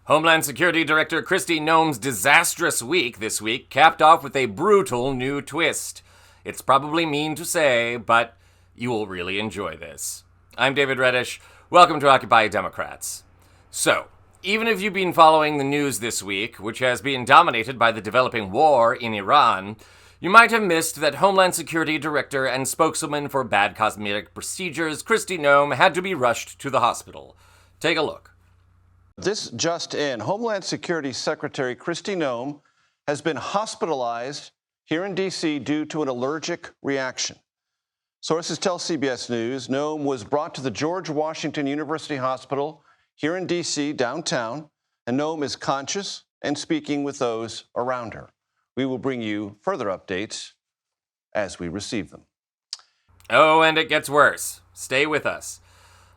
Homeland Security Director Kristi Noem's disastrous week this week capped off with a brutal new twist. It's probably mean to say, but you will really enjoy this. I'm David Reddish. Welcome to Occupy Democrats. So, even if you've been following the news this week, which has been dominated by the developing war in Iran, you might have missed that Homeland Security Director and spokeswoman for bad cosmetic procedures Kristi Noem had to be rushed to the hospital. Take a look. This just in, Homeland Security Secretary Kristi Noem has been hospitalized here in D.C. due to an allergic reaction. Sources tell CBS News Noem was brought to the George Washington University Hospital here in D.C. downtown, and Noem is conscious and speaking with those around her. We will bring you further updates as we receive them. Oh, and it gets worse. Stay with us.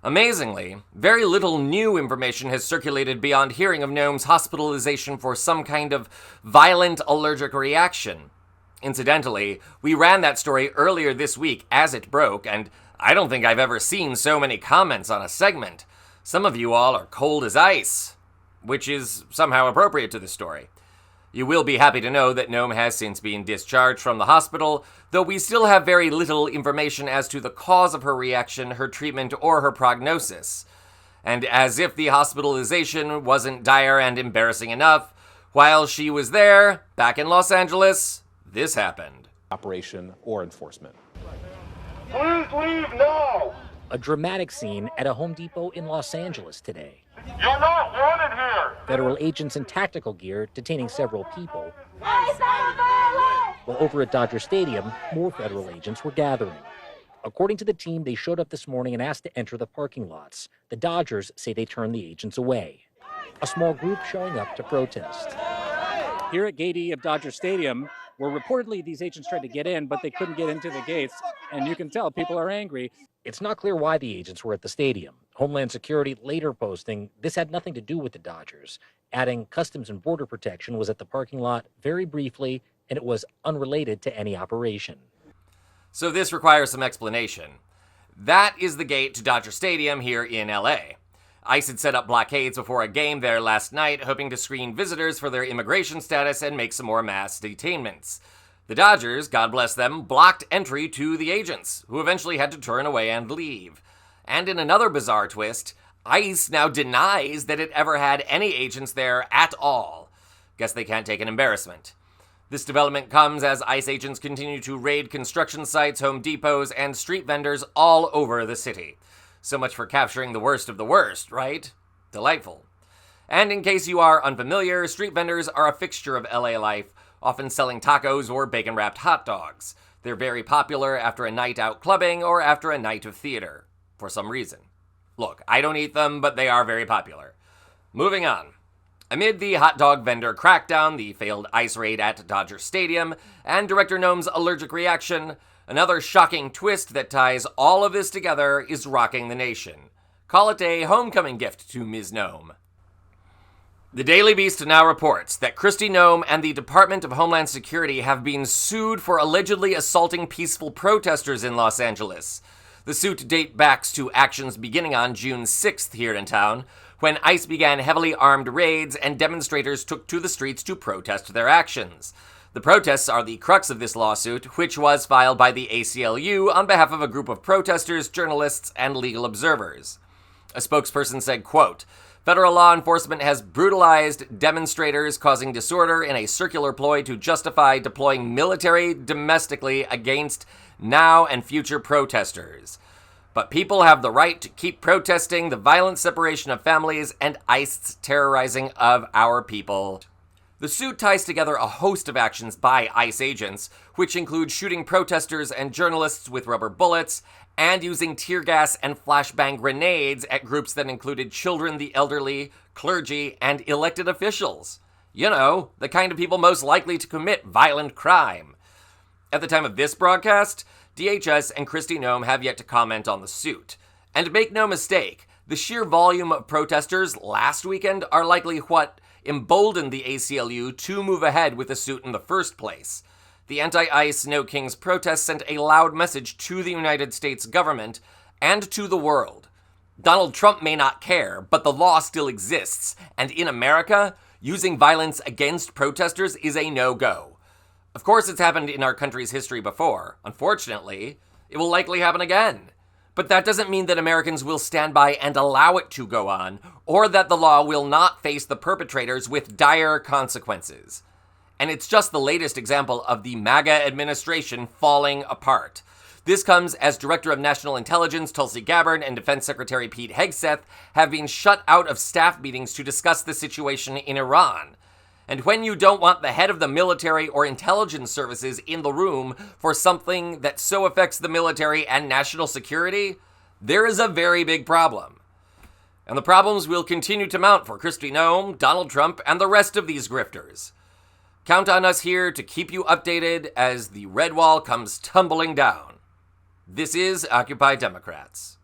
Amazingly, very little new information has circulated beyond hearing of Noem's hospitalization for some kind of violent allergic reaction. Incidentally, we ran that story earlier this week as it broke, and I don't think I've ever seen so many comments on a segment. Some of you all are cold as ice, which is somehow appropriate to the story. You will be happy to know that Noem has since been discharged from the hospital, though we still have very little information as to the cause of her reaction, her treatment, or her prognosis. And as if the hospitalization wasn't dire and embarrassing enough, while she was there, back in Los Angeles, this happened. Operation or enforcement. Please leave now! A dramatic scene at a Home Depot in Los Angeles today. You're not wanted here! Federal agents in tactical gear detaining several people. While over at Dodger Stadium, more federal agents were gathering. According to the team, they showed up this morning and asked to enter the parking lots. The Dodgers say they turned the agents away. A small group showing up to protest. Here at Gate E of Dodger Stadium, where reportedly these agents tried to get in, but they couldn't get into the gates, and you can tell people are angry. It's not clear why the agents were at the stadium. Homeland Security later posting this had nothing to do with the Dodgers, adding Customs and Border Protection was at the parking lot very briefly, and it was unrelated to any operation. So this requires some explanation. That is the gate to Dodger Stadium here in LA. ICE had set up blockades before a game there last night, hoping to screen visitors for their immigration status and make some more mass detainments. The Dodgers, God bless them, blocked entry to the agents, who eventually had to turn away and leave. And in another bizarre twist, ICE now denies that it ever had any agents there at all. Guess they can't take an embarrassment. This development comes as ICE agents continue to raid construction sites, Home Depots, and street vendors all over the city. So much for capturing the worst of the worst, right? Delightful. And in case you are unfamiliar, street vendors are a fixture of LA life, often selling tacos or bacon-wrapped hot dogs. They're very popular after a night out clubbing or after a night of theater, for some reason. Look, I don't eat them, but they are very popular. Moving on. Amid the hot dog vendor crackdown, the failed ICE raid at Dodger Stadium, and Director Noem's allergic reaction, another shocking twist that ties all of this together is rocking the nation. Call it a homecoming gift to Ms. Noem. The Daily Beast now reports that Kristi Noem and the Department of Homeland Security have been sued for allegedly assaulting peaceful protesters in Los Angeles. The suit dates back to actions beginning on June 6th here in town, when ICE began heavily armed raids and demonstrators took to the streets to protest their actions. The protests are the crux of this lawsuit, which was filed by the ACLU on behalf of a group of protesters, journalists, and legal observers. A spokesperson said, quote, "Federal law enforcement has brutalized demonstrators, causing disorder in a circular ploy to justify deploying military domestically against now and future protesters. But people have the right to keep protesting the violent separation of families and ICE's terrorizing of our people." The suit ties together a host of actions by ICE agents, which include shooting protesters and journalists with rubber bullets, and using tear gas and flashbang grenades at groups that included children, the elderly, clergy, and elected officials. You know, the kind of people most likely to commit violent crime. At the time of this broadcast, DHS and Kristi Noem have yet to comment on the suit. And make no mistake, the sheer volume of protesters last weekend are likely what emboldened the ACLU to move ahead with the suit in the first place. The anti-ICE No Kings protest sent a loud message to the United States government and to the world. Donald Trump may not care, but the law still exists, and in America, using violence against protesters is a no-go. Of course, it's happened in our country's history before. Unfortunately, it will likely happen again. But that doesn't mean that Americans will stand by and allow it to go on, or that the law will not face the perpetrators with dire consequences. And it's just the latest example of the MAGA administration falling apart. This comes as Director of National Intelligence Tulsi Gabbard and Defense Secretary Pete Hegseth have been shut out of staff meetings to discuss the situation in Iran. And when you don't want the head of the military or intelligence services in the room for something that so affects the military and national security, there is a very big problem. And the problems will continue to mount for Kristi Noem, Donald Trump, and the rest of these grifters. Count on us here to keep you updated as the red wall comes tumbling down. This is Occupy Democrats.